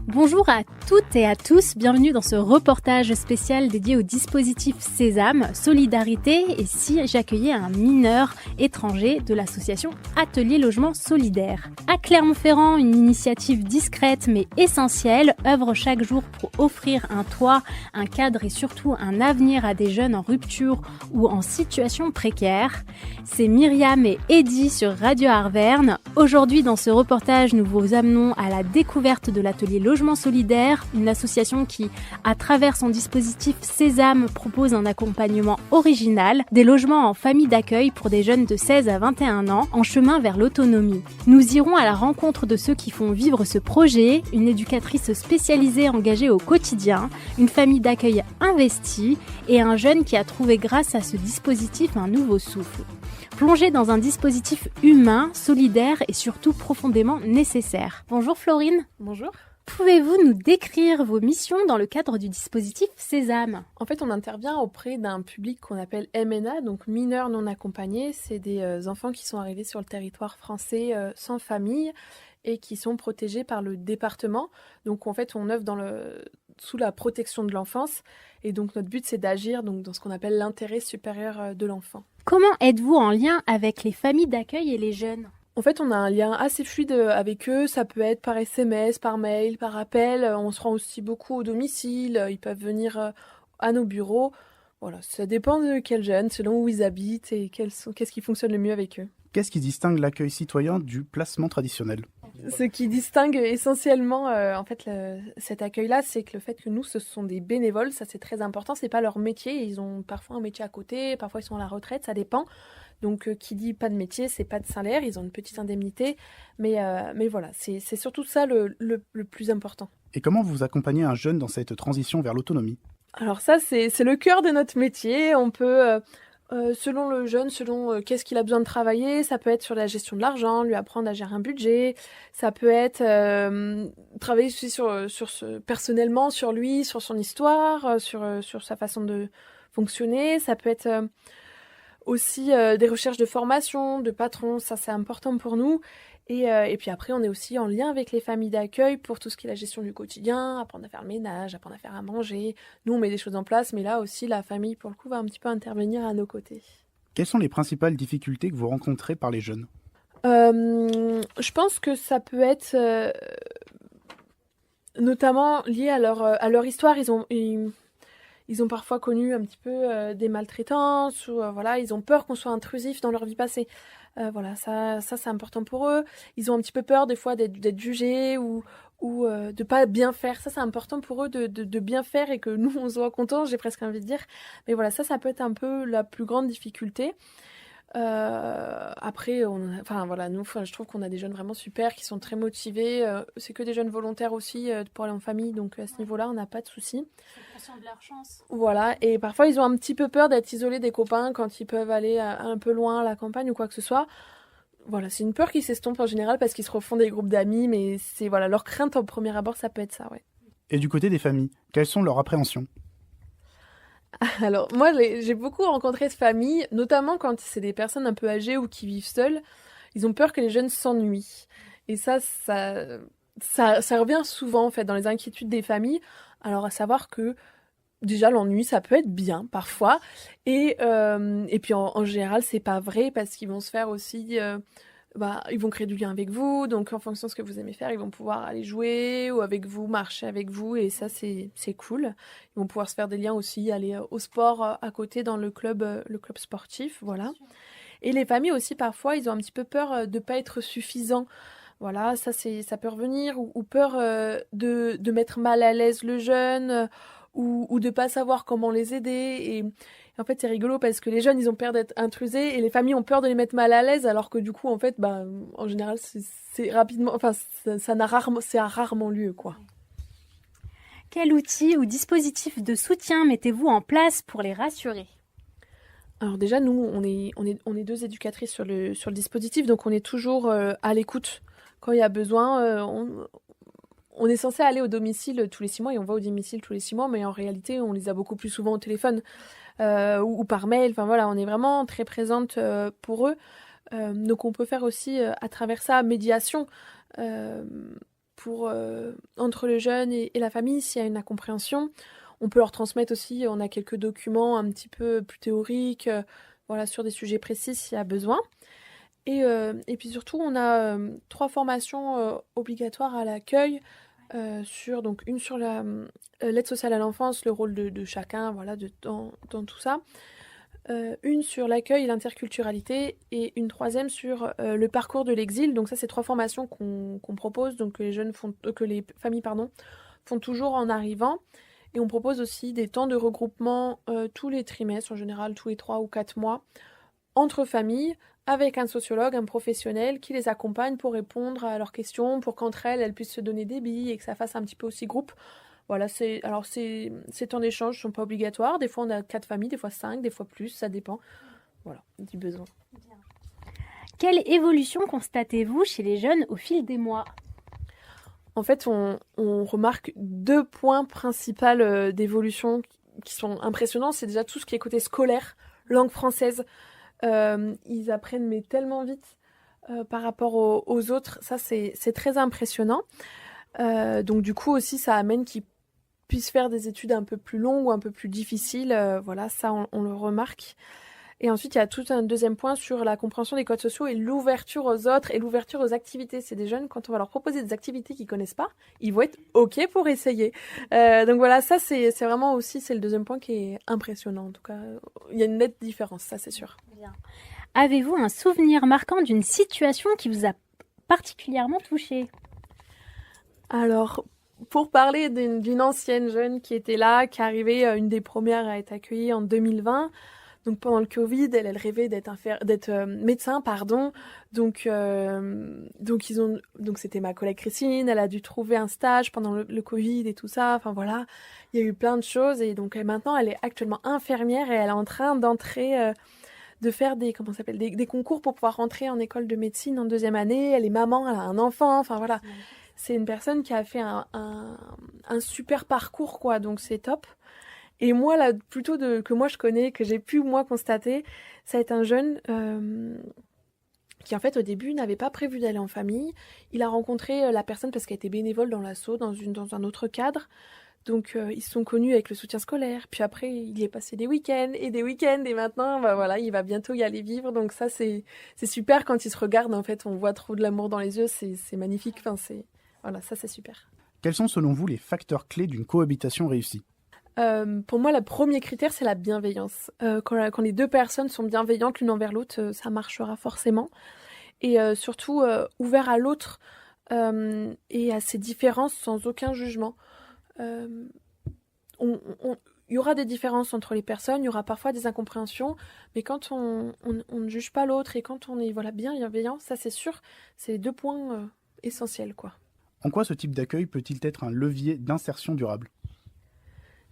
Bonjour à toutes et à tous, bienvenue dans ce reportage spécial dédié au dispositif Sésame, Solidarité et si j'accueillais un mineur étranger de l'association Atelier Logement Solidaire. À Clermont-Ferrand, une initiative discrète mais essentielle œuvre chaque jour pour offrir un toit, un cadre et surtout un avenir à des jeunes en rupture ou en situation précaire. C'est Myriam et Eddy sur Radio Arverne. Aujourd'hui, dans ce reportage, nous vous amenons à la découverte de l'Atelier Logement Solidaire, une association qui, à travers son dispositif Sésame, propose un accompagnement original, des logements en famille d'accueil pour des jeunes de 16 à 21 ans, en chemin vers l'autonomie. Nous irons à la rencontre de ceux qui font vivre ce projet, une éducatrice spécialisée engagée au quotidien, une famille d'accueil investie et un jeune qui a trouvé grâce à ce dispositif un nouveau souffle. Plongé dans un dispositif humain, solidaire et surtout profondément nécessaire. Bonjour Florine. Bonjour. Pouvez-vous nous décrire vos missions dans le cadre du dispositif Sésame ? En fait, on intervient auprès d'un public qu'on appelle MNA, donc mineurs non accompagnés. C'est des enfants qui sont arrivés sur le territoire français sans famille et qui sont protégés par le département. Donc en fait, on œuvre sous la protection de l'enfance. Et donc notre but, c'est d'agir dans ce qu'on appelle l'intérêt supérieur de l'enfant. Comment êtes-vous en lien avec les familles d'accueil et les jeunes ? En fait, on a un lien assez fluide avec eux. Ça peut être par SMS, par mail, par appel. On se rend aussi beaucoup au domicile. Ils peuvent venir à nos bureaux. Voilà, ça dépend de quels jeunes, selon où ils habitent et qu'est-ce qui fonctionne le mieux avec eux. Qu'est-ce qui distingue l'accueil citoyen du placement traditionnel ? Ce qui distingue essentiellement cet accueil-là, c'est que le fait que nous, ce sont des bénévoles, ça c'est très important, c'est pas leur métier, ils ont parfois un métier à côté, parfois ils sont à la retraite, ça dépend. Donc qui dit pas de métier, c'est pas de salaire, ils ont une petite indemnité, mais voilà, c'est surtout ça le plus important. Et comment vous accompagnez un jeune dans cette transition vers l'autonomie ? Alors ça, c'est le cœur de notre métier, on peut... selon le jeune, selon qu'est-ce qu'il a besoin de travailler, ça peut être sur la gestion de l'argent, lui apprendre à gérer un budget, ça peut être travailler aussi personnellement sur lui, sur son histoire, sur sa façon de fonctionner, ça peut être aussi des recherches de formation, de patrons, ça c'est important pour nous. Et puis après, on est aussi en lien avec les familles d'accueil pour tout ce qui est la gestion du quotidien, apprendre à faire le ménage, apprendre à faire à manger. Nous, on met des choses en place, mais là aussi, la famille, pour le coup, va un petit peu intervenir à nos côtés. Quelles sont les principales difficultés que vous rencontrez par les jeunes ? Je pense que ça peut être notamment lié à leur histoire. Ils ont parfois connu un petit peu des maltraitances ou voilà, ils ont peur qu'on soit intrusif dans leur vie passée. Voilà, ça c'est important pour eux. Ils ont un petit peu peur des fois d'être jugés ou de pas bien faire. Ça c'est important pour eux de bien faire et que nous on soit contents, j'ai presque envie de dire. Mais voilà, ça peut être un peu la plus grande difficulté. Après, je trouve qu'on a des jeunes vraiment super qui sont très motivés. C'est que des jeunes volontaires aussi pour aller en famille, donc à ce niveau-là, on n'a pas de soucis. C'est conscient de leur chance. Voilà, et parfois ils ont un petit peu peur d'être isolés des copains quand ils peuvent aller un peu loin à la campagne ou quoi que ce soit. Voilà, c'est une peur qui s'estompe en général parce qu'ils se refont des groupes d'amis, mais c'est voilà, leur crainte au premier abord, ça peut être ça, ouais. Et du côté des familles, quelles sont leurs appréhensions ? Alors, moi, j'ai beaucoup rencontré de familles, notamment quand c'est des personnes un peu âgées ou qui vivent seules. Ils ont peur que les jeunes s'ennuient. Et ça revient souvent, en fait, dans les inquiétudes des familles. Alors, à savoir que, déjà, l'ennui, ça peut être bien, parfois. Et puis, en général, c'est pas vrai, parce qu'ils vont se faire aussi... ils vont créer du lien avec vous, donc en fonction de ce que vous aimez faire, ils vont pouvoir aller jouer ou avec vous, marcher avec vous, et ça c'est cool. Ils vont pouvoir se faire des liens aussi, aller au sport à côté dans le club sportif, voilà. Et les familles aussi parfois, ils ont un petit peu peur de pas être suffisants. Voilà, ça peut revenir, ou peur de mettre mal à l'aise le jeune, ou de pas savoir comment les aider. Et en fait, c'est rigolo parce que les jeunes, ils ont peur d'être intrusés et les familles ont peur de les mettre mal à l'aise, alors que du coup, en fait, en général, c'est rapidement, enfin, c'est à rarement lieu, quoi. Quel outil ou dispositif de soutien mettez-vous en place pour les rassurer ? Alors déjà, nous, on est deux éducatrices sur le dispositif, donc on est toujours à l'écoute. Quand il y a besoin, on est censé aller au domicile tous les 6 mois et on va au domicile tous les 6 mois, mais en réalité, on les a beaucoup plus souvent au téléphone ou par mail. Enfin voilà, on est vraiment très présente pour eux. Donc on peut faire aussi à travers ça médiation. entre le jeune et la famille, s'il y a une incompréhension. On peut leur transmettre aussi, on a quelques documents un petit peu plus théoriques, voilà, sur des sujets précis s'il y a besoin. Et puis surtout, on a 3 formations obligatoires à l'accueil, donc une sur l'aide sociale à l'enfance, le rôle de chacun, voilà, dans tout ça. Une sur l'accueil et l'interculturalité et une troisième sur le parcours de l'exil. Donc ça, c'est 3 formations qu'on propose, donc que les familles font toujours en arrivant. Et on propose aussi des temps de regroupement tous les trimestres, en général tous les 3 ou 4 mois, entre familles, avec un sociologue, un professionnel qui les accompagne pour répondre à leurs questions, pour qu'entre elles puissent se donner des billes et que ça fasse un petit peu aussi groupe. Voilà, ces temps d'échange ne sont pas obligatoires. Des fois, on a 4 familles, des fois 5, des fois plus, ça dépend. Voilà, du besoin. Quelle évolution constatez-vous chez les jeunes au fil des mois ? En fait, on remarque 2 points principaux d'évolution qui sont impressionnants. C'est déjà tout ce qui est côté scolaire, langue française. Ils apprennent mais tellement vite par rapport aux autres. Ça, c'est très impressionnant. Donc du coup aussi, ça amène qu'ils puissent faire des études un peu plus longues ou un peu plus difficiles. Voilà, ça, on le remarque. Et ensuite, il y a tout un deuxième point sur la compréhension des codes sociaux et l'ouverture aux autres et l'ouverture aux activités. C'est des jeunes, quand on va leur proposer des activités qu'ils connaissent pas, ils vont être OK pour essayer. Donc voilà, ça, c'est vraiment aussi, c'est le deuxième point qui est impressionnant. En tout cas, il y a une nette différence, ça, c'est sûr. Bien. Avez-vous un souvenir marquant d'une situation qui vous a particulièrement touché ? Alors, pour parler d'une ancienne jeune qui était là, qui est arrivée, une des premières à être accueillie en 2020, donc pendant le Covid, elle rêvait d'être médecin, pardon. Donc c'était ma collègue Christine, elle a dû trouver un stage pendant le Covid et tout ça. Enfin voilà, il y a eu plein de choses et donc maintenant elle est actuellement infirmière et elle est en train d'entrer, de faire des concours pour pouvoir rentrer en école de médecine en 2e année. Elle est maman, elle a un enfant. Enfin voilà, c'est une personne qui a fait un super parcours quoi, donc c'est top. Et moi, là, que moi je connais, que j'ai pu moi constater, ça va être un jeune qui en fait au début n'avait pas prévu d'aller en famille. Il a rencontré la personne parce qu'elle était bénévole dans l'asso, dans un autre cadre. Donc ils se sont connus avec le soutien scolaire. Puis après, il y est passé des week-ends et maintenant, bah voilà, il va bientôt y aller vivre. Donc ça, c'est super quand ils se regardent. En fait, on voit trop de l'amour dans les yeux. C'est magnifique. Enfin, voilà, ça c'est super. Quels sont selon vous les facteurs clés d'une cohabitation réussie ? Pour moi, le premier critère, c'est la bienveillance. Quand les 2 personnes sont bienveillantes l'une envers l'autre, ça marchera forcément. Et surtout, ouvert à l'autre et à ses différences sans aucun jugement. Il y aura des différences entre les personnes, il y aura parfois des incompréhensions, mais quand on ne juge pas l'autre et quand on est bienveillant, ça c'est sûr, c'est 2 points essentiels, quoi. En quoi ce type d'accueil peut-il être un levier d'insertion durable ?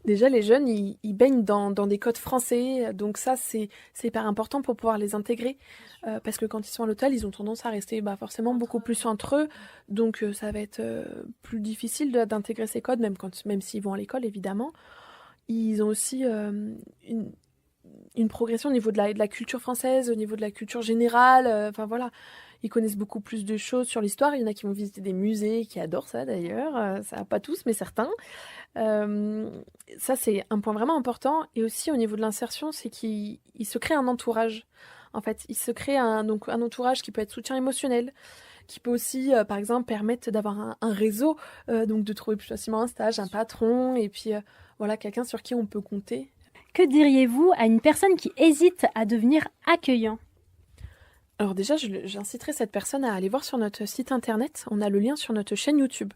Déjà, les jeunes, ils baignent dans des codes français, donc ça, c'est hyper important pour pouvoir les intégrer, parce que quand ils sont à l'hôtel, ils ont tendance à rester forcément beaucoup plus entre eux, donc ça va être plus difficile d'intégrer ces codes, même s'ils vont à l'école, évidemment. Ils ont aussi une progression au niveau de la culture française, au niveau de la culture générale, enfin voilà. Ils connaissent beaucoup plus de choses sur l'histoire. Il y en a qui vont visiter des musées, qui adorent ça d'ailleurs. Ça, pas tous, mais certains. Ça, c'est un point vraiment important. Et aussi, au niveau de l'insertion, c'est qu'il se crée un entourage. En fait, il se crée un entourage qui peut être soutien émotionnel, qui peut aussi, par exemple, permettre d'avoir un réseau, donc de trouver plus facilement un stage, un patron, et puis voilà, quelqu'un sur qui on peut compter. Que diriez-vous à une personne qui hésite à devenir accueillant ? Alors déjà, j'inciterai cette personne à aller voir sur notre site internet. On a le lien sur notre chaîne YouTube.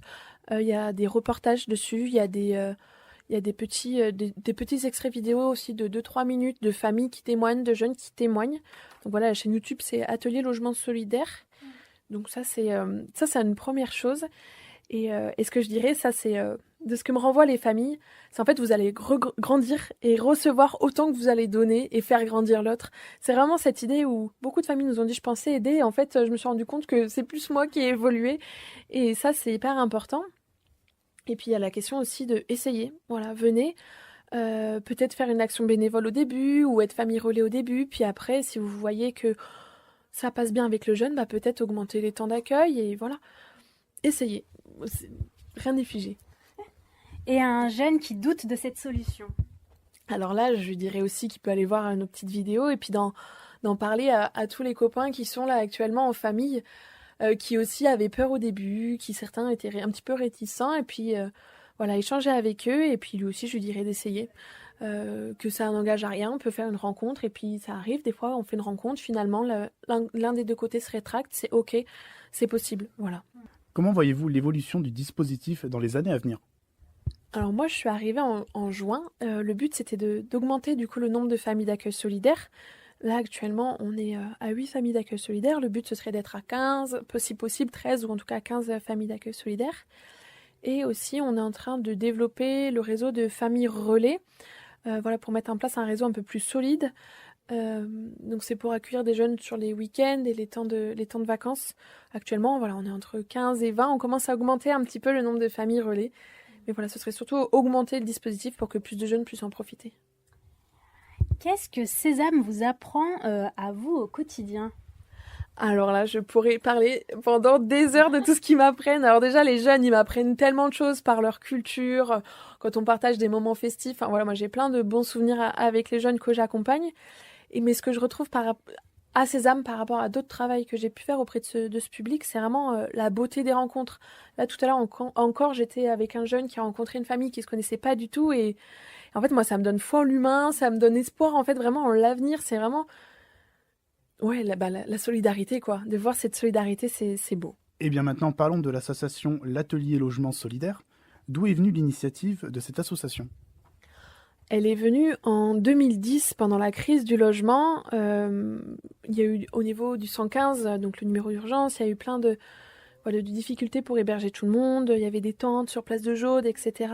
Il y a des reportages dessus, il y a des petits extraits vidéo aussi de 2-3 minutes de familles qui témoignent, de jeunes qui témoignent. Donc voilà, la chaîne YouTube, c'est Atelier Logement Solidaire. Donc ça, c'est une première chose. Et ce que je dirais, ça, c'est de ce que me renvoient les familles, c'est en fait vous allez grandir et recevoir autant que vous allez donner et faire grandir l'autre. C'est vraiment cette idée où beaucoup de familles nous ont dit je pensais aider, et en fait je me suis rendu compte que c'est plus moi qui ai évolué, et ça c'est hyper important. Et puis il y a la question aussi de essayer, voilà, venez, peut-être faire une action bénévole au début ou être famille relais au début, puis après si vous voyez que ça passe bien avec le jeune, peut-être augmenter les temps d'accueil et voilà. Essayez. rien n'est figé. Et un jeune qui doute de cette solution? Alors là, je lui dirais aussi qu'il peut aller voir nos petites vidéos et puis d'en parler à tous les copains qui sont là actuellement en famille, qui aussi avaient peur au début, qui certains étaient un petit peu réticents, et puis voilà, échanger avec eux, et puis lui aussi, je lui dirais d'essayer, que ça n'engage à rien, on peut faire une rencontre, et puis ça arrive, des fois, on fait une rencontre, finalement, l'un des deux côtés se rétracte, c'est ok, c'est possible, voilà. Comment voyez-vous l'évolution du dispositif dans les années à venir? Alors moi, je suis arrivée en juin. Le but, c'était d'augmenter du coup le nombre de familles d'accueil solidaire. Là, actuellement, on est à 8 familles d'accueil solidaire. Le but, ce serait d'être à 15, si possible 13, ou en tout cas 15 familles d'accueil solidaire. Et aussi, on est en train de développer le réseau de familles relais, voilà, pour mettre en place un réseau un peu plus solide. Donc c'est pour accueillir des jeunes sur les week-ends et les temps de vacances. Actuellement, voilà, on est entre 15 et 20. On commence à augmenter un petit peu le nombre de familles relais. Mais voilà, ce serait surtout augmenter le dispositif pour que plus de jeunes puissent en profiter. Qu'est-ce que Sésame vous apprend à vous au quotidien? Alors là, je pourrais parler pendant des heures de tout ce qu'ils m'apprennent. Alors déjà, les jeunes, ils m'apprennent tellement de choses par leur culture, quand on partage des moments festifs. Enfin voilà, moi j'ai plein de bons souvenirs avec les jeunes que j'accompagne. Mais ce que je retrouve à Sésame par rapport à d'autres travails que j'ai pu faire auprès de ce public, c'est vraiment la beauté des rencontres. Là, tout à l'heure, encore, j'étais avec un jeune qui a rencontré une famille qui se connaissait pas du tout. Et en fait, moi, ça me donne foi en l'humain, ça me donne espoir, en fait, vraiment en l'avenir. C'est vraiment, ouais, la solidarité, quoi. De voir cette solidarité, c'est beau. Et bien maintenant, parlons de l'association L'Atelier Logement Solidaire. D'où est venue l'initiative de cette association? Elle est venue en 2010 pendant la crise du logement. Il y a eu au niveau du 115, donc le numéro d'urgence, il y a eu plein de difficultés pour héberger tout le monde. Il y avait des tentes sur place de Jaude, etc.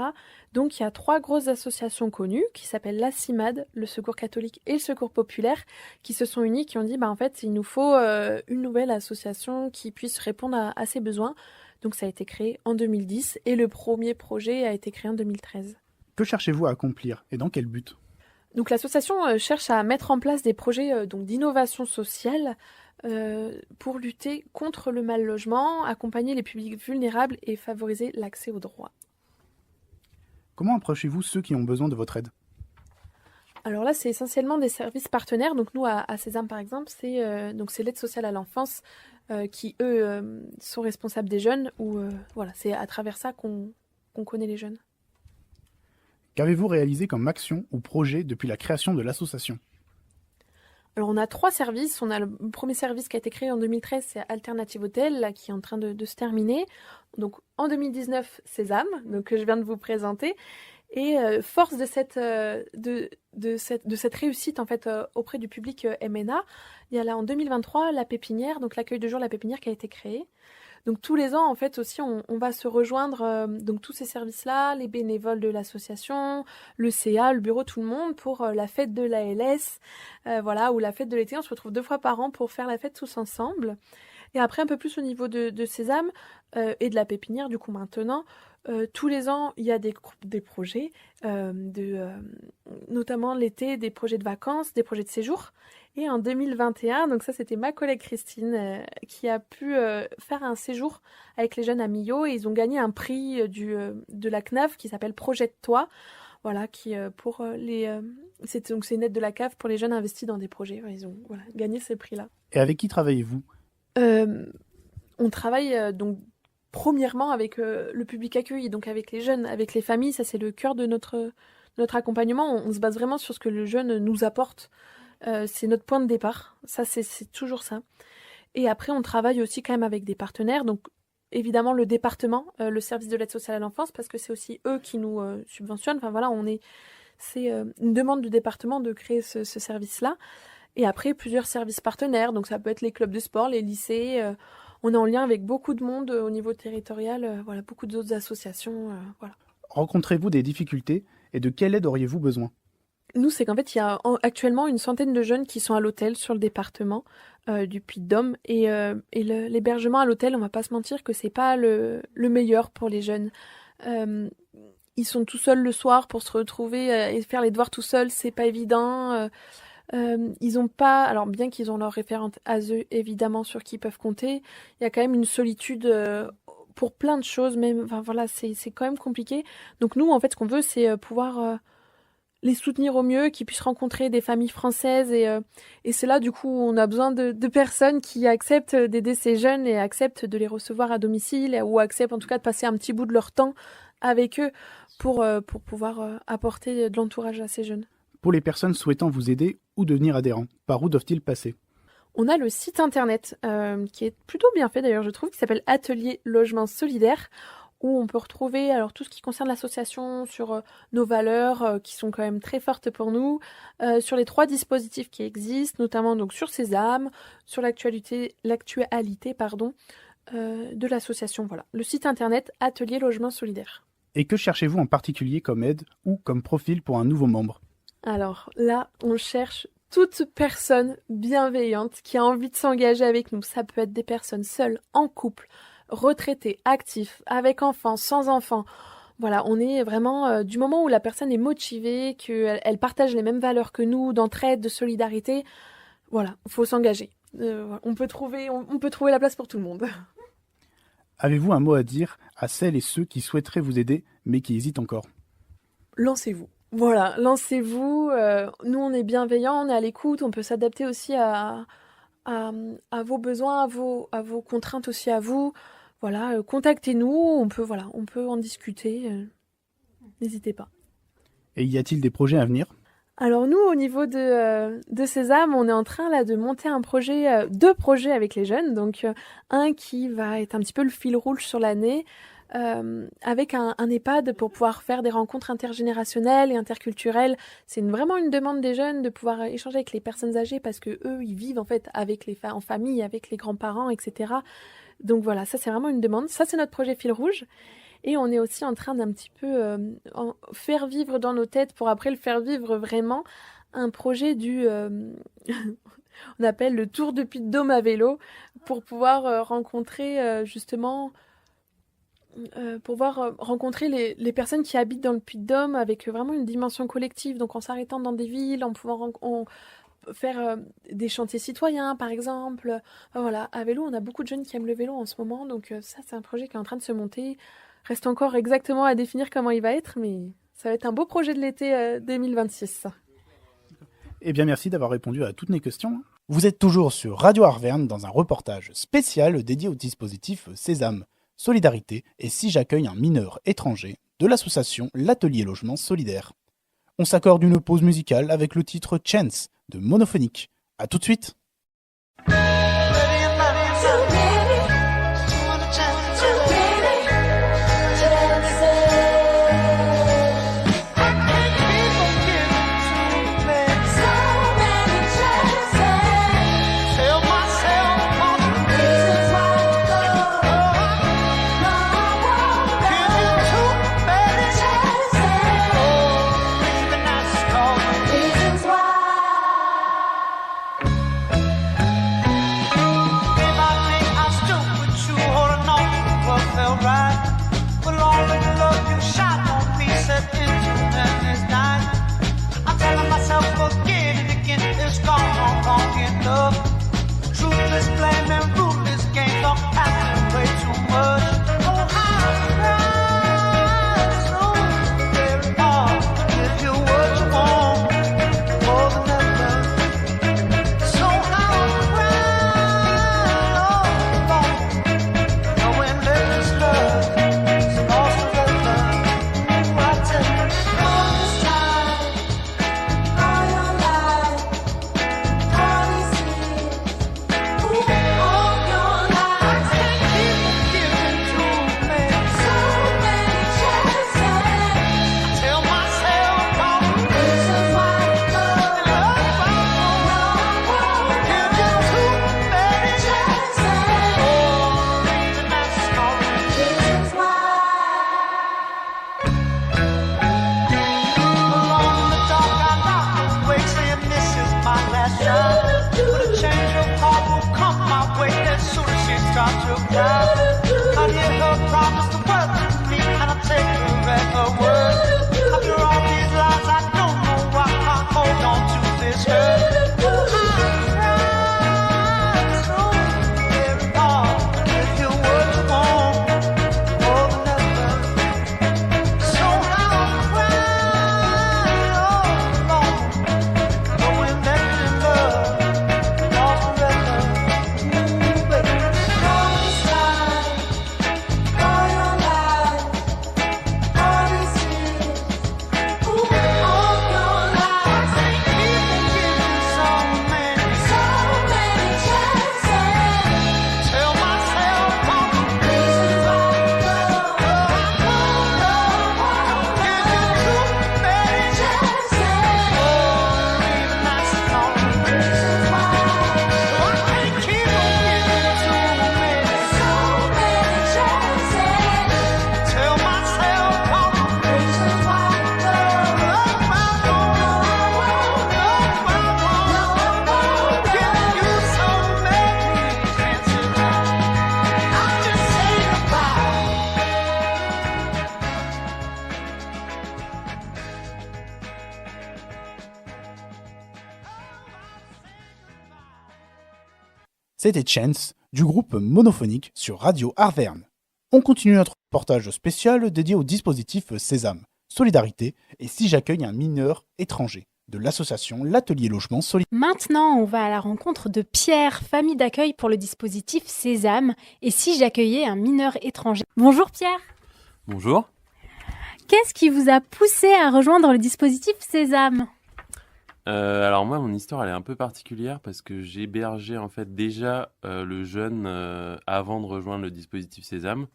Donc il y a 3 grosses associations connues qui s'appellent la CIMAD, le Secours catholique et le Secours populaire, qui se sont unies, qui ont dit en fait il nous faut une nouvelle association qui puisse répondre à ces besoins. Donc ça a été créé en 2010 et le premier projet a été créé en 2013. Que cherchez-vous à accomplir et dans quel but? Donc l'association cherche à mettre en place des projets d'innovation sociale pour lutter contre le mal logement, accompagner les publics vulnérables et favoriser l'accès aux droits. Comment approchez-vous ceux qui ont besoin de votre aide? Alors là, c'est essentiellement des services partenaires. Donc nous, à Sésame par exemple, c'est l'aide sociale à l'enfance qui, eux, sont responsables des jeunes. Voilà, c'est à travers ça qu'on connaît les jeunes. Qu'avez-vous réalisé comme action ou projet depuis la création de l'association? Alors on a 3 services. On a le premier service qui a été créé en 2013, c'est Alternative Hôtel, là, qui est en train de se terminer. Donc en 2019, Sésame, donc, que je viens de vous présenter. Et force de cette réussite en fait auprès du public MNA, il y a là en 2023 la pépinière, donc l'accueil de jour La Pépinière qui a été créé. Donc tous les ans, en fait, aussi, on va se rejoindre, donc tous ces services-là, les bénévoles de l'association, le CA, le bureau, tout le monde, pour la fête de l'ALS, voilà, ou la fête de l'été. On se retrouve 2 fois par an pour faire la fête tous ensemble. Et après, un peu plus au niveau de Sésame et de la pépinière, du coup, maintenant, tous les ans, il y a des projets, notamment l'été, des projets de vacances, des projets de séjour. Et en 2021, donc ça c'était ma collègue Christine qui a pu faire un séjour avec les jeunes à Millau et ils ont gagné un prix de la CNAV qui s'appelle Projette-toi, voilà, qui pour c'est une aide de la CAF pour les jeunes investis dans des projets. Ils ont gagné ce prix-là. Et avec qui travaillez-vous? On travaille donc premièrement avec le public accueilli, donc avec les jeunes, avec les familles. Ça c'est le cœur de notre accompagnement. On se base vraiment sur ce que le jeune nous apporte. C'est notre point de départ, ça c'est toujours ça. Et après on travaille aussi quand même avec des partenaires, donc évidemment le département, le service de l'aide sociale à l'enfance, parce que c'est aussi eux qui nous subventionnent. Enfin voilà, c'est une demande du département de créer ce service-là. Et après plusieurs services partenaires, donc ça peut être les clubs de sport, les lycées. On est en lien avec beaucoup de monde au niveau territorial, voilà, beaucoup d'autres associations, voilà. Rencontrez-vous des difficultés et de quelle aide auriez-vous besoin? Nous, c'est qu'en fait, il y a actuellement une centaine de jeunes qui sont à l'hôtel sur le département du Puy-de-Dôme. Et l'hébergement à l'hôtel, on va pas se mentir que c'est pas le meilleur pour les jeunes. Ils sont tout seuls le soir pour se retrouver et faire les devoirs tout seuls, c'est pas évident. Ils ont pas, alors bien qu'ils ont leur référente ASE évidemment sur qui ils peuvent compter, il y a quand même une solitude pour plein de choses, même, enfin voilà, c'est quand même compliqué. Donc nous, en fait, ce qu'on veut, c'est pouvoir les soutenir au mieux, qu'ils puissent rencontrer des familles françaises et c'est là, du coup, on a besoin de personnes qui acceptent d'aider ces jeunes et acceptent de les recevoir à domicile ou acceptent en tout cas de passer un petit bout de leur temps avec eux pour pouvoir apporter de l'entourage à ces jeunes. Pour les personnes souhaitant vous aider ou devenir adhérents, par où doivent-ils passer ? On a le site internet qui est plutôt bien fait d'ailleurs, je trouve, qui s'appelle Atelier Logement Solidaire, où on peut retrouver alors tout ce qui concerne l'association, sur nos valeurs qui sont quand même très fortes pour nous, sur les 3 dispositifs qui existent, notamment donc sur Sésame, sur l'actualité de l'association. Voilà, le site internet Atelier Logement Solidaire. Et que cherchez-vous en particulier comme aide ou comme profil pour un nouveau membre ? Alors là, on cherche toute personne bienveillante qui a envie de s'engager avec nous. Ça peut être des personnes seules, en couple, retraités, actifs, avec enfants, sans enfants. Voilà, on est vraiment du moment où la personne est motivée, qu'elle partage les mêmes valeurs que nous, d'entraide, de solidarité. Voilà, il faut s'engager. On peut trouver la place pour tout le monde. Avez-vous un mot à dire à celles et ceux qui souhaiteraient vous aider mais qui hésitent encore ? Lancez-vous. Voilà, lancez-vous. Nous, on est bienveillants, on est à l'écoute, on peut s'adapter aussi à vos besoins, à vos contraintes aussi à vous. Voilà, contactez-nous, on peut en discuter. N'hésitez pas. Et y a-t-il des projets à venir ? Alors nous, au niveau de Sésame, on est en train là de monter deux projets avec les jeunes. Donc un qui va être un petit peu le fil rouge sur l'année, avec un EHPAD pour pouvoir faire des rencontres intergénérationnelles et interculturelles. C'est vraiment une demande des jeunes de pouvoir échanger avec les personnes âgées parce que eux, ils vivent en fait en famille, avec les grands-parents, etc. Donc voilà, ça c'est vraiment une demande. Ça c'est notre projet fil rouge. Et on est aussi en train d'un petit peu faire vivre dans nos têtes, pour après le faire vivre vraiment, un projet on appelle le Tour de Puy-de-Dôme à vélo, pour pouvoir rencontrer les personnes qui habitent dans le Puy-de-Dôme avec vraiment une dimension collective. Donc en s'arrêtant dans des villes, en pouvant faire des chantiers citoyens par exemple. Voilà, à vélo, on a beaucoup de jeunes qui aiment le vélo en ce moment, donc ça c'est un projet qui est en train de se monter. Reste encore exactement à définir comment il va être, mais ça va être un beau projet de l'été 2026. Eh bien merci d'avoir répondu à toutes mes questions. Vous êtes toujours sur Radio Arverne dans un reportage spécial dédié au dispositif Sésame, Solidarité et si j'accueille un mineur étranger de l'association L'Atelier Logement Solidaire. On s'accorde une pause musicale avec le titre Chance de Monophonique. À tout de suite. C'était Chance du groupe Monophonique sur Radio Arverne. On continue notre reportage spécial dédié au dispositif Sésame, Solidarité et si j'accueille un mineur étranger de l'association L'Atelier Logement Solidaire. Maintenant, on va à la rencontre de Pierre, famille d'accueil pour le dispositif Sésame et si j'accueillais un mineur étranger. Bonjour Pierre. Bonjour. Qu'est-ce qui vous a poussé à rejoindre le dispositif Sésame ? Alors moi, mon histoire, elle est un peu particulière parce que j'hébergeais en fait déjà le jeune avant de rejoindre le dispositif Sésame.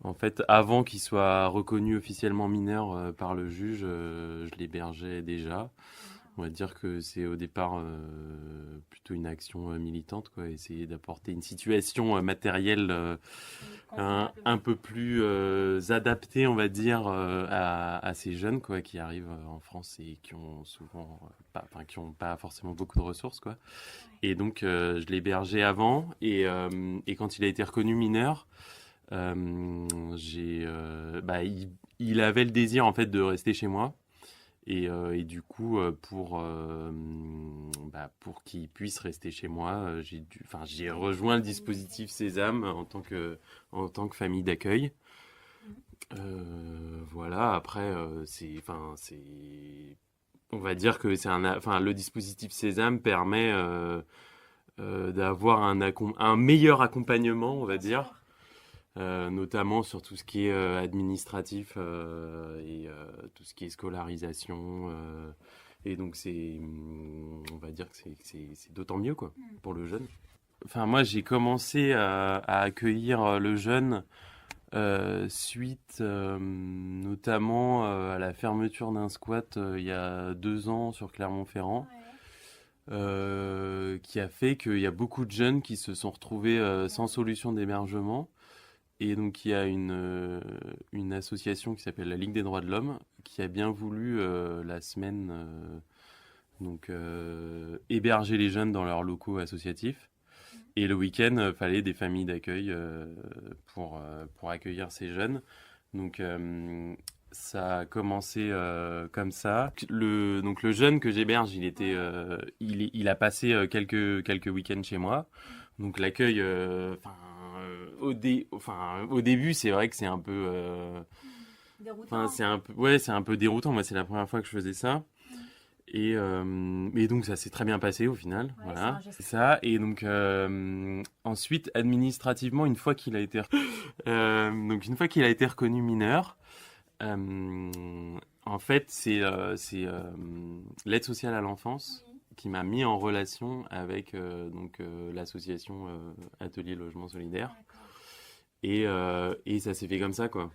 En fait, avant qu'il soit reconnu officiellement mineur par le juge, je l'hébergeais déjà. On va dire que c'est au départ plutôt une action militante, quoi, essayer d'apporter une situation matérielle un peu plus adaptée, on va dire, à ces jeunes, quoi, qui arrivent en France et qui ont souvent qui ont pas forcément beaucoup de ressources, quoi. Et donc je l'ai hébergé avant et quand il a été reconnu mineur, il avait le désir en fait de rester chez moi. Et du coup, pour qu'il puisse rester chez moi, j'ai rejoint le dispositif Sésame en tant que famille d'accueil. Voilà. Après, on va dire que le dispositif Sésame permet d'avoir un meilleur accompagnement, on va dire. Notamment sur tout ce qui est administratif et tout ce qui est scolarisation. Et donc, on va dire que c'est d'autant mieux, quoi, pour le jeune. Enfin, moi, j'ai commencé à accueillir le jeune suite notamment à la fermeture d'un squat il y a 2 ans sur Clermont-Ferrand. Qui a fait qu'il y a beaucoup de jeunes qui se sont retrouvés sans solution d'hébergement. Et donc, il y a une association qui s'appelle la Ligue des droits de l'homme qui a bien voulu, la semaine, héberger les jeunes dans leurs locaux associatifs. Et le week-end, il fallait des familles d'accueil pour accueillir ces jeunes. Donc, ça a commencé comme ça. Donc, le jeune que j'héberge, il a passé quelques week-ends chez moi. Donc, l'accueil... au début, c'est vrai que c'est un peu Déroutant. c'est un peu déroutant. Moi, c'est la première fois que je faisais ça. Et donc ça s'est très bien passé au final. Voilà, c'est ça. Et donc ensuite, administrativement, une fois qu'il a été reconnu mineur, en fait, c'est l'aide sociale à l'enfance qui m'a mis en relation avec l'association Atelier Logement Solidaire. Et ça s'est fait comme ça, quoi.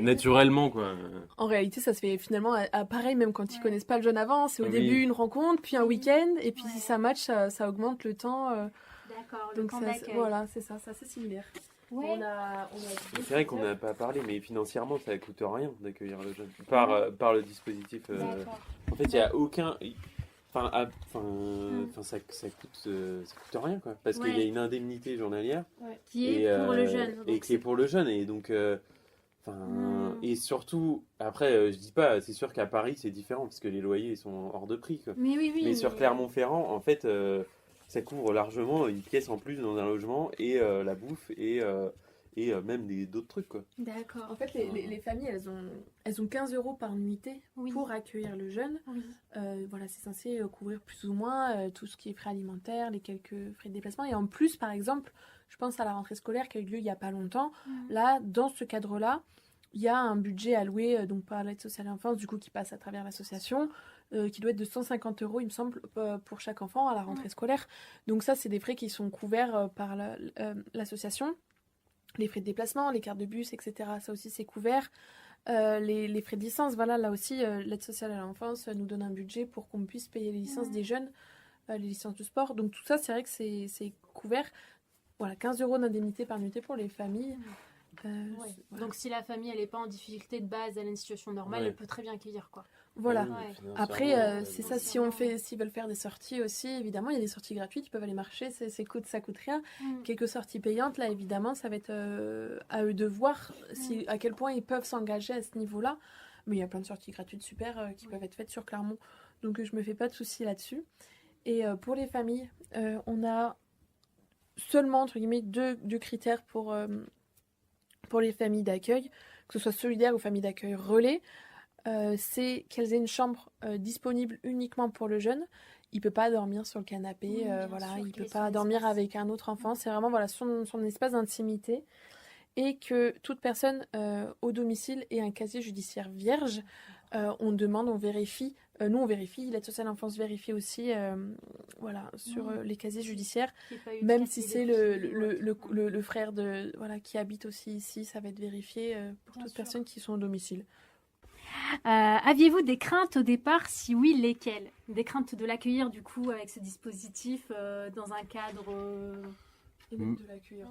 Naturellement, quoi. En réalité, ça se fait finalement pareil, même quand ils connaissent pas le jeune avant. C'est au début une rencontre, puis un week-end, et puis si ça match, ça augmente le temps. D'accord, donc voilà, c'est ça, c'est assez similaire. Ouais. C'est vrai qu'on n'a pas parlé, mais financièrement, ça ne coûte rien d'accueillir le jeune. Par le dispositif. En fait, il n'y a aucun... ça coûte rien, quoi. Parce qu'il y a une indemnité journalière. Qui est pour le jeune. Et qui est pour le jeune. Et donc... Et surtout, après, je dis pas, c'est sûr qu'à Paris, c'est différent, parce que les loyers sont hors de prix, quoi. Mais sur Clermont-Ferrand, en fait... ça couvre largement une pièce en plus dans un logement et la bouffe et même d'autres trucs, quoi. D'accord. En fait, les familles, elles ont 15 € par nuitée pour accueillir le jeune. Oui. Voilà, c'est censé couvrir plus ou moins tout ce qui est frais alimentaires, les quelques frais de déplacement. Et en plus, par exemple, je pense à la rentrée scolaire qui a eu lieu il n'y a pas longtemps. Là, dans ce cadre-là, il y a un budget alloué donc par l'aide sociale à l'enfance, du coup, qui passe à travers l'association. Qui doit être de 150 €, il me semble, pour chaque enfant à la rentrée scolaire. Donc ça, c'est des frais qui sont couverts par l'association. Les frais de déplacement, les cartes de bus, etc. Ça aussi, c'est couvert. Les frais de licence, voilà, là aussi, l'aide sociale à l'enfance nous donne un budget pour qu'on puisse payer les licences des jeunes, les licences de sport. Donc tout ça, c'est vrai que c'est couvert. Voilà, 15 € d'indemnité par nuitée pour les familles. Voilà. Donc si la famille elle n'est pas en difficulté de base, elle a une situation normale, elle peut très bien accueillir, quoi. Voilà. Après, c'est ça, s'ils veulent faire des sorties aussi, évidemment, il y a des sorties gratuites, ils peuvent aller marcher, ça coûte rien. Quelques sorties payantes, là, évidemment, ça va être à eux de voir à quel point ils peuvent s'engager à ce niveau-là. Mais il y a plein de sorties gratuites super qui peuvent être faites sur Clermont. Donc je me fais pas de soucis là-dessus. Et pour les familles, on a seulement, entre guillemets, deux critères pour les familles d'accueil, que ce soit solidaire ou famille d'accueil relais. C'est qu'elles aient une chambre disponible uniquement pour le jeune. Il peut pas dormir sur le canapé, voilà, il peut pas dormir avec un autre enfant. C'est vraiment voilà son espace d'intimité. Et que toute personne au domicile ait un casier judiciaire vierge. On demande, on vérifie. Nous, on vérifie. L'aide sociale à l'enfance vérifie aussi voilà, sur les casiers judiciaires. Même si c'est le frère qui habite aussi ici, ça va être vérifié pour toute personne qui sont au domicile. Aviez-vous des craintes au départ? Si oui, lesquelles? Des craintes de l'accueillir du coup avec ce dispositif dans un cadre... Et même de l'accueillir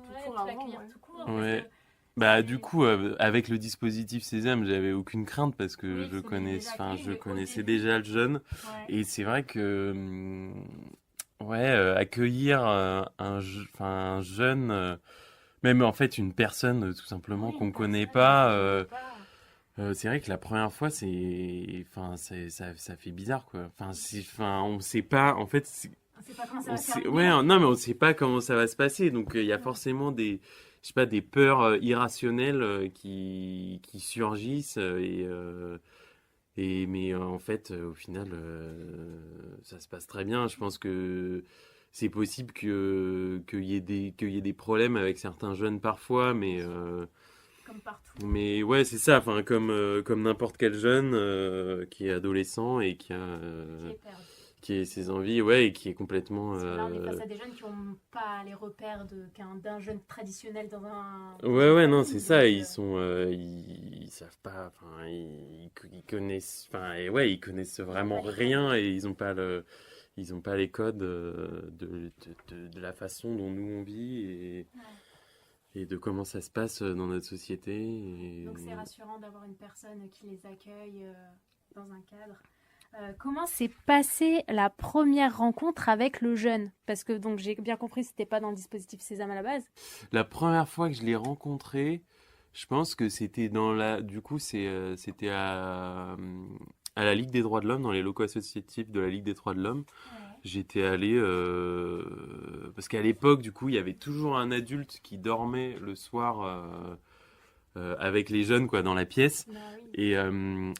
tout court. Ouais. Bah du coup, avec le dispositif Sésame, j'avais aucune crainte parce que je connaissais déjà le jeune. Ouais. Et c'est vrai que, accueillir un jeune, même en fait une personne tout simplement qu'on connaît pas, c'est vrai que la première fois, ça fait bizarre quoi. On sait pas, en fait, On sait pas comment ça va se ouais, terminer. non, mais on sait pas comment ça va se passer. Donc, il y a forcément je sais pas, des peurs irrationnelles qui surgissent. Mais en fait, au final, ça se passe très bien. Je pense que c'est possible qu'il y ait des problèmes avec certains jeunes parfois, Comme partout. mais ouais, c'est ça. Enfin, comme n'importe quel jeune qui est adolescent et Qui est perdu. qui a ses envies, ouais, et qui est complètement. Parce que là, on est face à des jeunes qui n'ont pas les repères d'un jeune traditionnel dans Ouais, une non, famille, c'est ça. donc, Ils savent pas. Enfin, ils connaissent. Enfin, et ouais, ils connaissent vraiment pas les rien et ils ont pas les codes de la façon dont nous on vit et de comment ça se passe dans notre société. Donc c'est rassurant d'avoir une personne qui les accueille dans un cadre. Comment s'est passée la première rencontre avec le jeune? Parce que donc j'ai bien compris, c'était pas dans le dispositif Sésame à la base. La première fois que je l'ai rencontré, je pense que c'était du coup, c'était à la Ligue des droits de l'homme, dans les locaux associatifs de la Ligue des droits de l'homme. J'étais allé parce qu'à l'époque, du coup, il y avait toujours un adulte qui dormait le soir avec les jeunes, quoi, dans la pièce. Bah oui.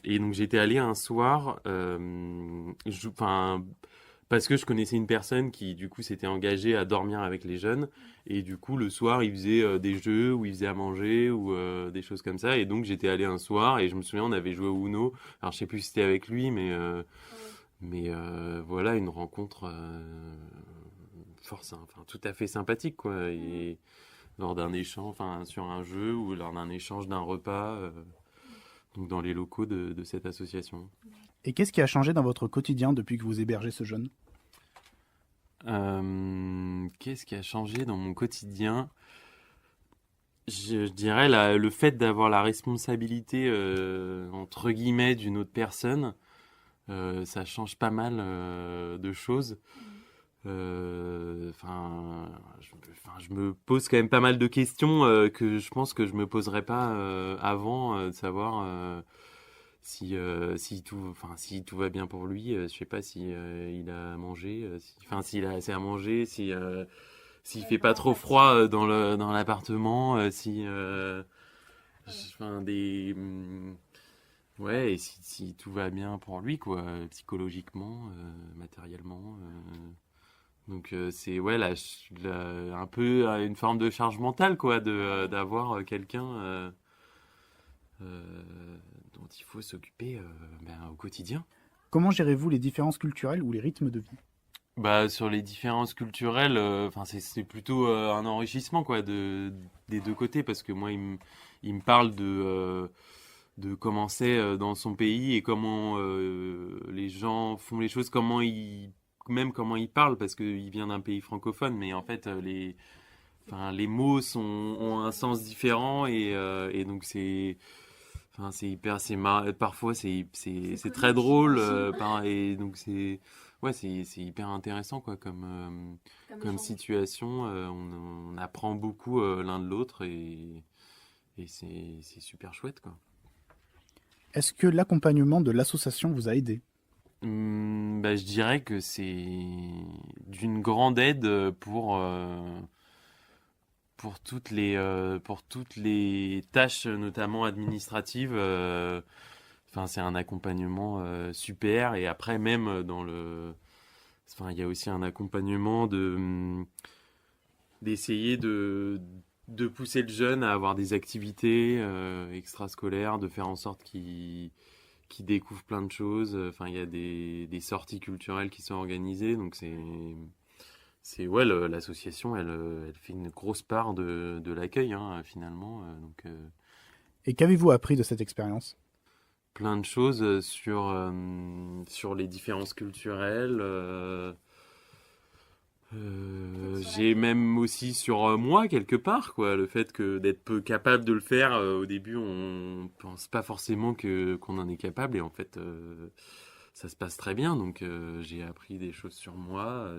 Et donc j'étais allé un soir, parce que je connaissais une personne qui du coup s'était engagée à dormir avec les jeunes. Et du coup le soir il faisait des jeux ou il faisait à manger ou des choses comme ça. Et donc j'étais allé un soir et je me souviens on avait joué au Uno. Alors je sais plus si c'était avec lui, mais voilà une rencontre tout à fait sympathique quoi. Et lors d'un échange, enfin sur un jeu ou lors d'un échange d'un repas. Donc dans les locaux de cette association. Et qu'est-ce qui a changé dans votre quotidien depuis que vous hébergez ce jeune? Qu'est-ce qui a changé dans mon quotidien? Je dirais le fait d'avoir la responsabilité, entre guillemets, d'une autre personne, ça change pas mal de choses. Je me pose quand même pas mal de questions que je pense que je me poserais pas avant de savoir si tout va bien pour lui. Je sais pas si il a mangé, s'il a assez à manger, s'il fait pas trop froid dans l'appartement, ouais, et si tout va bien pour lui quoi, psychologiquement, matériellement. Donc c'est ouais un peu une forme de charge mentale quoi d'avoir quelqu'un dont il faut s'occuper au quotidien. Comment gérez-vous les différences culturelles ou les rythmes de vie? Bah sur les différences culturelles, c'est plutôt un enrichissement quoi des deux côtés parce que moi il me parle de comment c'est dans son pays et comment les gens font les choses, comment ils parlent parce qu'il vient d'un pays francophone, mais en fait les mots ont un sens différent et donc parfois c'est très drôle et donc c'est hyper intéressant quoi comme situation. On apprend beaucoup l'un de l'autre et c'est super chouette quoi. Est-ce que l'accompagnement de l'association vous a aidé? Je dirais que c'est d'une grande aide pour toutes les tâches, notamment administratives. Enfin, c'est un accompagnement super. Et après, même enfin, il y a aussi un accompagnement d'essayer de pousser le jeune à avoir des activités extrascolaires, de faire en sorte qu'il découvre plein de choses. Enfin, il y a des sorties culturelles qui sont organisées. Donc, ouais, l'association, elle fait une grosse part de l'accueil, hein, finalement. Et qu'avez-vous appris de cette expérience? Plein de choses sur les différences culturelles. J'ai même aussi sur moi, quelque part, quoi. Le fait d'être peu capable de le faire, au début, on pense pas forcément qu'on en est capable. Et en fait, ça se passe très bien. Donc, j'ai appris des choses sur moi,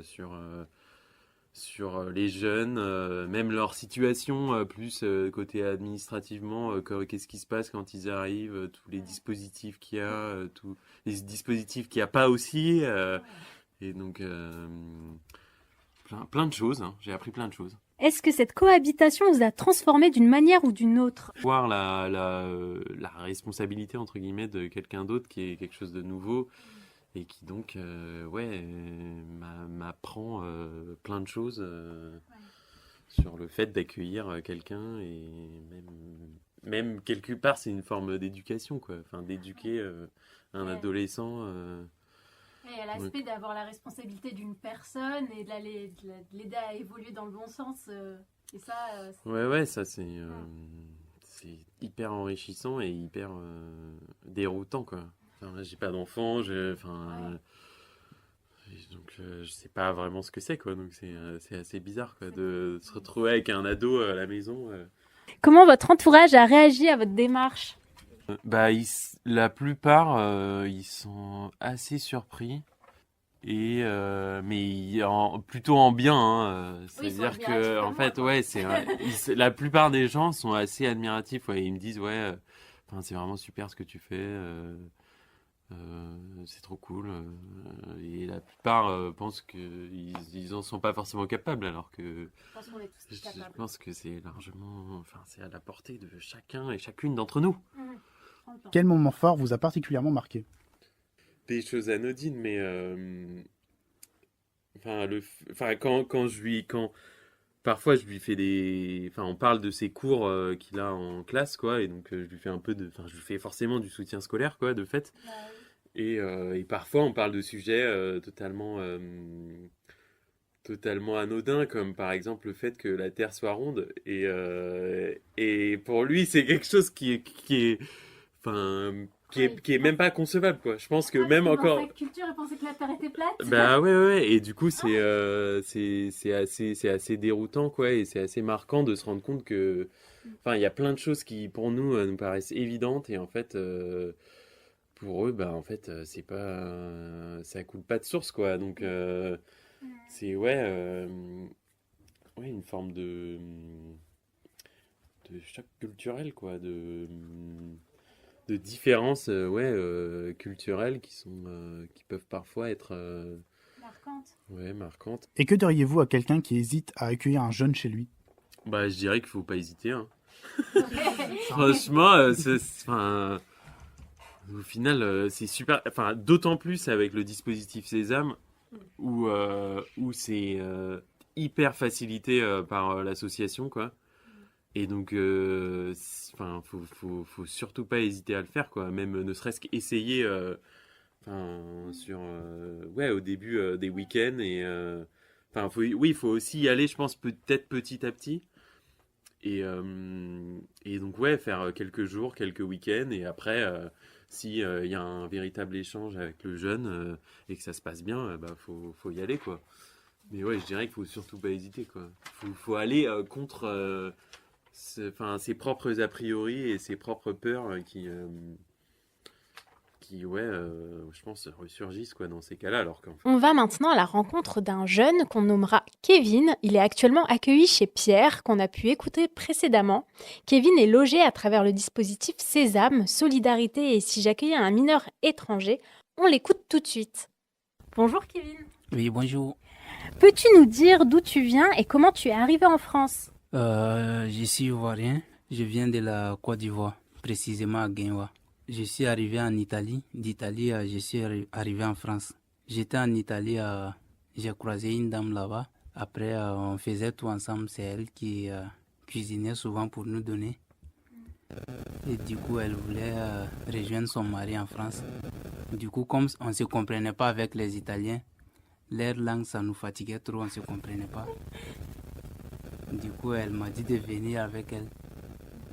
sur les jeunes, même leur situation, plus côté administrativement, qu'est-ce qui se passe quand ils arrivent, tous les dispositifs qu'il y a, tous les dispositifs qu'il n'y a pas aussi. Et donc, plein de choses, hein. J'ai appris plein de choses. Est-ce que cette cohabitation vous a transformé d'une manière ou d'une autre? Voir la responsabilité, entre guillemets, de quelqu'un d'autre qui est quelque chose de nouveau. Et qui donc, m'apprend plein de choses sur le fait d'accueillir quelqu'un et même quelque part, c'est une forme d'éducation, quoi. Enfin, d'éduquer un adolescent. Et il y a l'aspect d'avoir la responsabilité d'une personne et de l'aider à évoluer dans le bon sens. Et ça, ça c'est hyper enrichissant et hyper déroutant, quoi. Enfin, j'ai pas d'enfant, donc je sais pas vraiment ce que c'est, quoi. Donc c'est assez bizarre, quoi, de se retrouver avec un ado à la maison. Comment votre entourage a réagi à votre démarche? La plupart, ils sont assez surpris. Mais plutôt en bien, hein. C'est-à-dire que, en fait, ouais, la plupart des gens sont assez admiratifs. Ouais, ils me disent, ouais, c'est vraiment super ce que tu fais. C'est trop cool. Et la plupart pensent qu'ils en sont pas forcément capables, alors que je pense que c'est largement, c'est à la portée de chacun et chacune d'entre nous. Quel moment fort vous a particulièrement marqué? Des choses anodines, mais quand parfois je lui fais on parle de ses cours qu'il a en classe, quoi, et donc je lui fais je lui fais forcément du soutien scolaire, quoi, de fait. Et parfois on parle de sujets totalement anodins, comme par exemple le fait que la Terre soit ronde, et pour lui c'est quelque chose qui est même pas concevable, quoi. Je pense que même encore. Dans sa culture, il pensait que la Terre était plate. Ouais. Et du coup, c'est assez déroutant, quoi. Et c'est assez marquant de se rendre compte que, il y a plein de choses qui, pour nous, nous paraissent évidentes. Et en fait, pour eux, en fait, c'est pas, ça coule pas de source, quoi. Donc, c'est, une forme de choc culturel, quoi. De différences culturelles qui peuvent parfois être marquantes. Et que diriez-vous à quelqu'un qui hésite à accueillir un jeune chez lui? Je dirais qu'il faut pas hésiter, hein. Franchement, au final, c'est super. Enfin, d'autant plus avec le dispositif Sésame où c'est hyper facilité par l'association, quoi. Et donc, faut surtout pas hésiter à le faire, quoi. Même ne serait-ce qu'essayer, au début des week-ends. Et, il faut aussi y aller, je pense, peut-être petit à petit. Et donc, faire quelques jours, quelques week-ends. Et après, si y a un véritable échange avec le jeune et que ça se passe bien, faut y aller, quoi. Mais ouais, je dirais qu'il faut surtout pas hésiter, quoi. Faut aller contre ses propres a priori et ses propres peurs qui je pense, ressurgissent, quoi, dans ces cas-là. Alors On va maintenant à la rencontre d'un jeune qu'on nommera Kevin. Il est actuellement accueilli chez Pierre, qu'on a pu écouter précédemment. Kevin est logé à travers le dispositif Sésame, Solidarité et si j'accueillais un mineur étranger. On l'écoute tout de suite. Bonjour Kevin. Oui, bonjour. Peux-tu nous dire d'où tu viens et comment tu es arrivé en France? Je suis ivoirien. Je viens de la Côte d'Ivoire, précisément à Guinwa. Je suis arrivé en Italie. D'Italie, je suis arrivé en France. J'étais en Italie, j'ai croisé une dame là-bas. Après, on faisait tout ensemble. C'est elle qui cuisinait souvent pour nous donner. Et du coup, elle voulait rejoindre son mari en France. Du coup, comme on ne se comprenait pas avec les Italiens, leur langue, ça nous fatiguait trop, on ne se comprenait pas. Du coup, elle m'a dit de venir avec elle.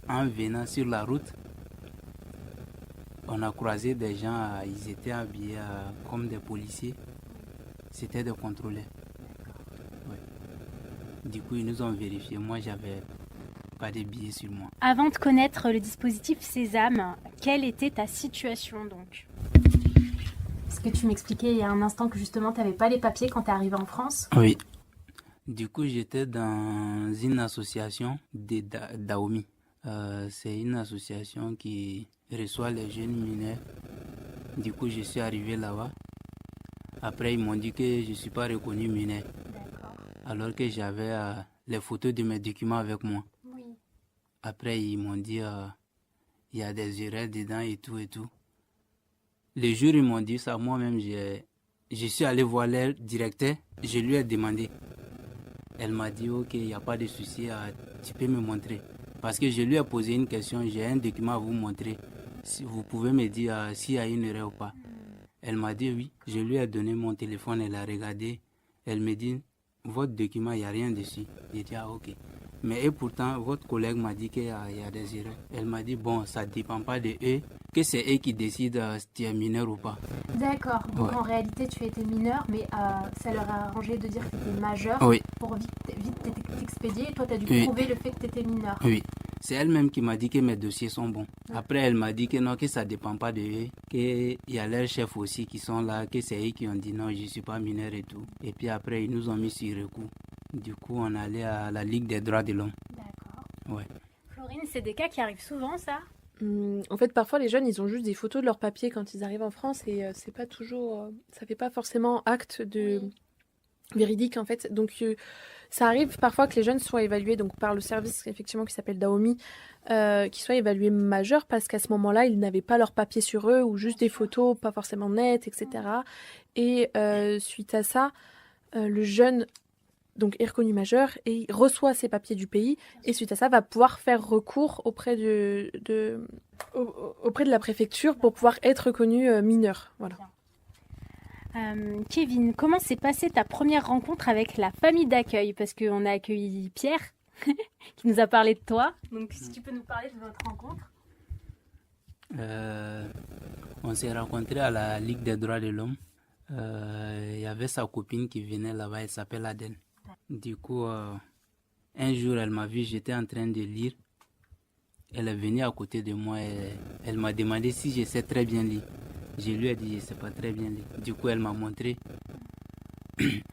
En venant sur la route, on a croisé des gens, ils étaient habillés comme des policiers. C'était des contrôleurs. Ouais. Du coup, ils nous ont vérifié. Moi, j'avais pas de billets sur moi. Avant de connaître le dispositif Sésame, quelle était ta situation donc? Parce que tu m'expliquais il y a un instant que justement tu n'avais pas les papiers quand tu es arrivé en France. Oui. Du coup, j'étais dans une association de Dahomey. C'est une association qui reçoit les jeunes mineurs. Du coup, je suis arrivé là-bas. Après, ils m'ont dit que je ne suis pas reconnu mineur. D'accord. Alors que j'avais les photos de mes documents avec moi. Oui. Après, ils m'ont dit il y a des erreurs dedans et tout et tout. Le jour où ils m'ont dit ça, moi-même, je suis allé voir leur directeur. Je lui ai demandé. Elle m'a dit, ok, il n'y a pas de souci, tu peux me montrer. Parce que je lui ai posé une question, j'ai un document à vous montrer. Si vous pouvez me dire s'il y a une erreur ou pas. Elle m'a dit oui. Je lui ai donné mon téléphone, elle a regardé. Elle me dit, votre document, il n'y a rien dessus. J'ai dit, ok. Mais et pourtant, votre collègue m'a dit qu'il y a des erreurs. Elle m'a dit, bon, ça ne dépend pas de eux, que c'est eux qui décident si tu es mineur ou pas. D'accord. Donc Ouais. en réalité, tu étais mineur, mais ça leur a arrangé de dire que tu étais majeur Oui, pour vite t'expédier. Et toi, tu as dû Oui. prouver le fait que tu étais mineur. oui. C'est elle-même qui m'a dit que mes dossiers sont bons. Après, elle m'a dit que non, que ça ne dépend pas de eux, qu'il y a leurs chefs aussi qui sont là, que c'est eux qui ont dit non, je ne suis pas mineur et tout. Et puis après, ils nous ont mis sur recours. Du coup, on allait à la Ligue des droits de l'homme. D'accord. Ouais. Florine, c'est des cas qui arrivent souvent, ça? En fait, parfois, les jeunes, ils ont juste des photos de leurs papiers quand ils arrivent en France et c'est pas toujours, ça fait pas forcément acte de véridique en fait. Donc, ça arrive parfois que les jeunes soient évalués donc par le service effectivement qui s'appelle Dahomey, qui soient évalués majeurs parce qu'à ce moment-là, ils n'avaient pas leurs papiers sur eux ou juste des photos pas forcément nettes, etc. Et suite à ça, le jeune donc est reconnu majeur et il reçoit ses papiers du pays et suite à ça va pouvoir faire recours auprès auprès de la préfecture pour pouvoir être reconnu mineur. Voilà. Kevin, comment s'est passée ta première rencontre avec la famille d'accueil? Parce qu'on a accueilli Pierre, qui nous a parlé de toi. Donc, si tu peux nous parler de votre rencontre. On s'est rencontrés à la Ligue des droits de l'homme. Il y avait sa copine qui venait là-bas, elle s'appelle Aden. Du coup, un jour, elle m'a vu, j'étais en train de lire. Elle est venue à côté de moi et elle m'a demandé si je sais très bien lire. Je lui ai dit, je ne sais pas très bien lire. Du coup, elle m'a montré.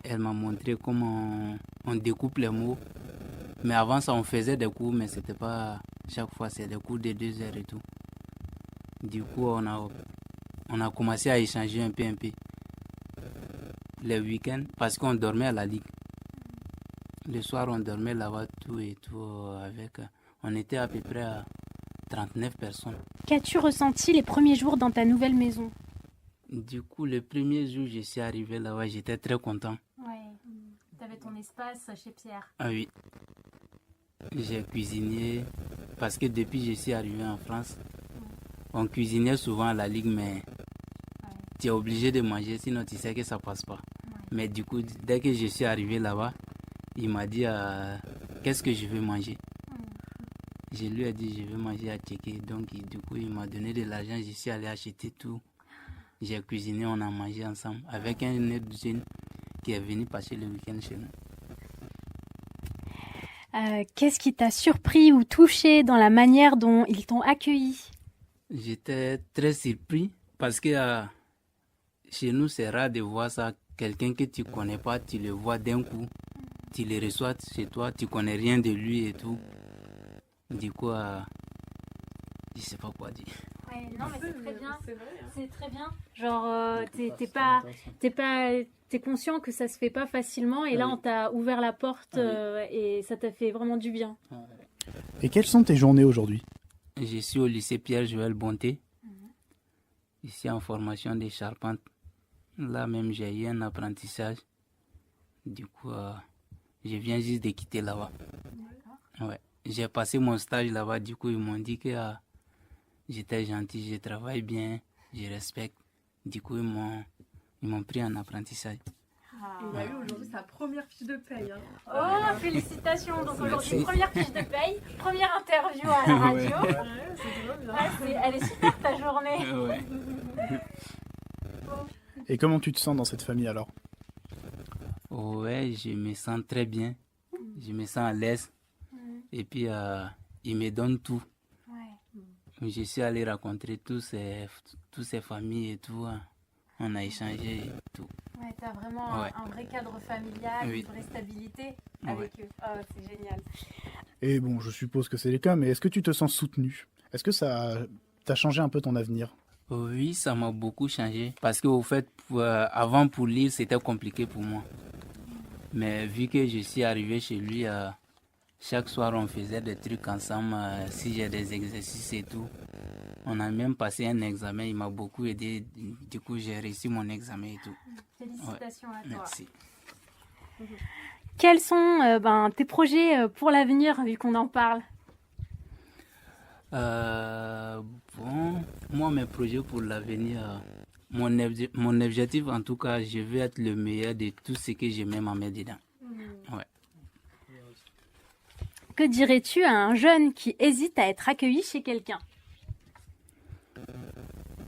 Elle m'a montré comment on découpe les mots. Mais avant ça, on faisait des cours, mais c'était pas chaque fois, c'est des cours de 2 heures et tout. Du coup, on a commencé à échanger un peu. Les week-ends, parce qu'on dormait à la Ligue. Le soir, on dormait là-bas, tout et tout, avec... On était à peu près à 39 personnes. Qu'as-tu ressenti les premiers jours dans ta nouvelle maison? Du coup, le premier jour, je suis arrivé là-bas, j'étais très content. Ouais, tu avais ton espace chez Pierre. Ah oui. J'ai cuisiné, parce que depuis que je suis arrivé en France, on cuisinait souvent à la Ligue, mais tu es obligé de manger, sinon tu sais que ça passe pas. Mais du coup, dès que je suis arrivé là-bas, il m'a dit qu'est-ce que je veux manger. Je lui ai dit je veux manger à Tchéké. Donc du coup, il m'a donné de l'argent, je suis allé acheter tout. J'ai cuisiné, on a mangé ensemble avec un autre jeune qui est venu passer le week-end chez nous. Qu'est-ce qui t'a surpris ou touché dans la manière dont ils t'ont accueilli? J'étais très surpris parce que chez nous, c'est rare de voir ça. Quelqu'un que tu ne connais pas, tu le vois d'un coup, tu le reçois chez toi, tu ne connais rien de lui et tout. Du coup, je ne sais pas quoi dire. Ouais, non, mais c'est très bien. C'est vrai, hein. C'est très bien. Genre, t'es conscient que ça se fait pas facilement et là, Oui. on t'a ouvert la porte Oui. et ça t'a fait vraiment du bien. Et quelles sont tes journées aujourd'hui? Je suis au lycée Pierre-Joël Bonté, ici en formation des charpentes. Là même, j'ai eu un apprentissage. Du coup, je viens juste de quitter là-bas. Ouais. J'ai passé mon stage là-bas, du coup, ils m'ont dit que j'étais gentil, je travaille bien, je respecte. Du coup, ils m'ont pris en apprentissage. Il a eu aujourd'hui sa première fiche de paye. Hein. Oh, félicitations! Donc aujourd'hui, Merci. première fiche de paye, première interview à la radio. Ouais, c'est trop bien. Ah, elle est super ta journée. Ouais. Et comment tu te sens dans cette famille alors? Ouais, je me sens très bien. Je me sens à l'aise. Et puis, ils me donnent tout. Ouais. Je suis allé rencontrer toutes ces familles et tout. On a échangé et tout. Ouais, t'as vraiment Ouais. un vrai cadre familial, Oui. une vraie stabilité Ouais. avec eux. Oh, c'est génial. Et bon, je suppose que c'est le cas, mais est-ce que tu te sens soutenu? Est-ce que ça t'a changé un peu ton avenir? Oui, ça m'a beaucoup changé. Parce qu'au fait, avant pour lire, c'était compliqué pour moi. Mais vu que je suis arrivé chez lui, chaque soir on faisait des trucs ensemble. Si j'ai des exercices et tout. On a même passé un examen, il m'a beaucoup aidé. Du coup, j'ai réussi mon examen et tout. Félicitations à toi. Merci. Quels sont tes projets pour l'avenir, vu qu'on en parle? Bon, moi, mes projets pour l'avenir, mon objectif, en tout cas, je veux être le meilleur de tout ce que je mets ma main dedans. Ouais. Que dirais-tu à un jeune qui hésite à être accueilli chez quelqu'un?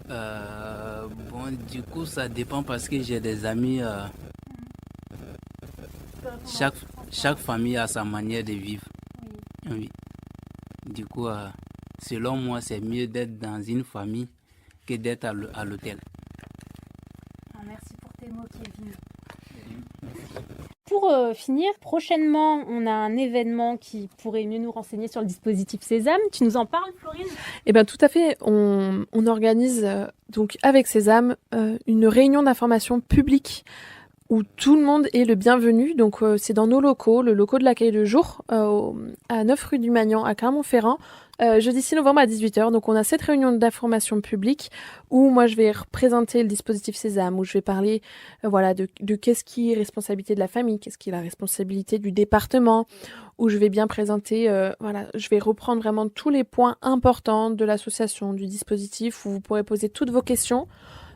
Bon, du coup, ça dépend parce que j'ai des amis. Chaque famille a sa manière de vivre. Oui. Du coup, selon moi, c'est mieux d'être dans une famille que d'être à l'hôtel. Merci pour tes mots, Kevin. Pour finir, prochainement, on a un événement qui pourrait mieux nous renseigner sur le dispositif Sésame. Tu nous en parles, Florine? Eh bien, tout à fait. On organise donc avec Sésame une réunion d'information publique où tout le monde est le bienvenu. Donc, c'est dans nos locaux, le local de l'accueil de jour, à 9 rue du Magnan, à Clermont-Ferrand, jeudi 6 novembre à 18h. Donc, on a cette réunion d'information publique où moi, je vais représenter le dispositif Sésame, où je vais parler de qu'est-ce qui est responsabilité de la famille, qu'est-ce qui est la responsabilité du département, où je vais bien présenter, je vais reprendre vraiment tous les points importants de l'association, du dispositif, où vous pourrez poser toutes vos questions.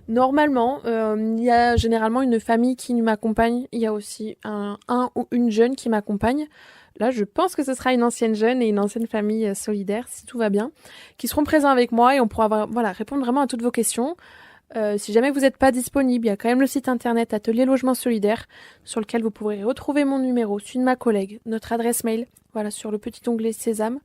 Normalement, il y a généralement une famille qui m'accompagne. Il y a aussi un ou une jeune qui m'accompagne. Là, je pense que ce sera une ancienne jeune et une ancienne famille solidaire, si tout va bien, qui seront présents avec moi et on pourra répondre vraiment à toutes vos questions. Si jamais vous n'êtes pas disponible, il y a quand même le site internet Atelier Logement Solidaire sur lequel vous pourrez retrouver mon numéro, celui de ma collègue, notre adresse mail, sur le petit onglet Sésame.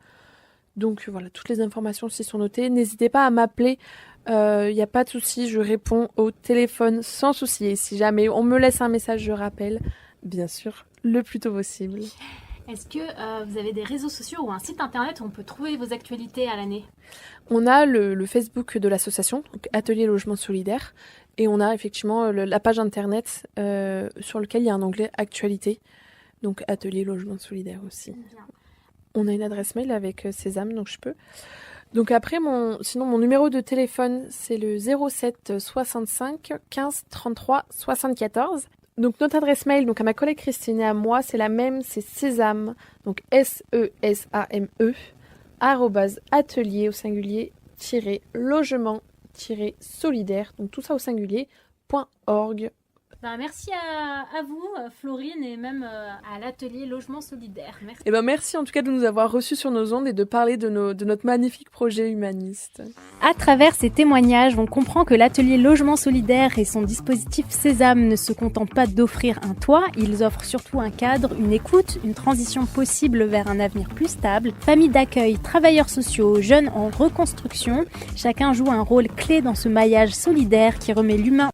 Donc toutes les informations s'y sont notées. N'hésitez pas à m'appeler. Il n'y a pas de souci, je réponds au téléphone sans souci. Et si jamais on me laisse un message, je rappelle, bien sûr, le plus tôt possible. Est-ce que vous avez des réseaux sociaux ou un site internet où on peut trouver vos actualités à l'année? On a le Facebook de l'association, donc Atelier Logement Solidaire, et on a effectivement la page internet sur laquelle il y a un onglet Actualité, donc Atelier Logement Solidaire aussi. Bien. On a une adresse mail avec Sésame, donc je peux. Donc après, mon numéro de téléphone, c'est le 07 65 15 33 74. Donc notre adresse mail, donc à ma collègue Christine et à moi, c'est la même, c'est Sésame, donc SESAME, @atelier au singulier logement solidaire, donc tout ça au singulier, .org. Merci à vous, Florine, et même à l'atelier Logement Solidaire. Merci. Et merci en tout cas de nous avoir reçus sur nos ondes et de parler de notre magnifique projet humaniste. À travers ces témoignages, on comprend que l'atelier Logement Solidaire et son dispositif Sésame ne se contentent pas d'offrir un toit, ils offrent surtout un cadre, une écoute, une transition possible vers un avenir plus stable. Familles d'accueil, travailleurs sociaux, jeunes en reconstruction, chacun joue un rôle clé dans ce maillage solidaire qui remet l'humain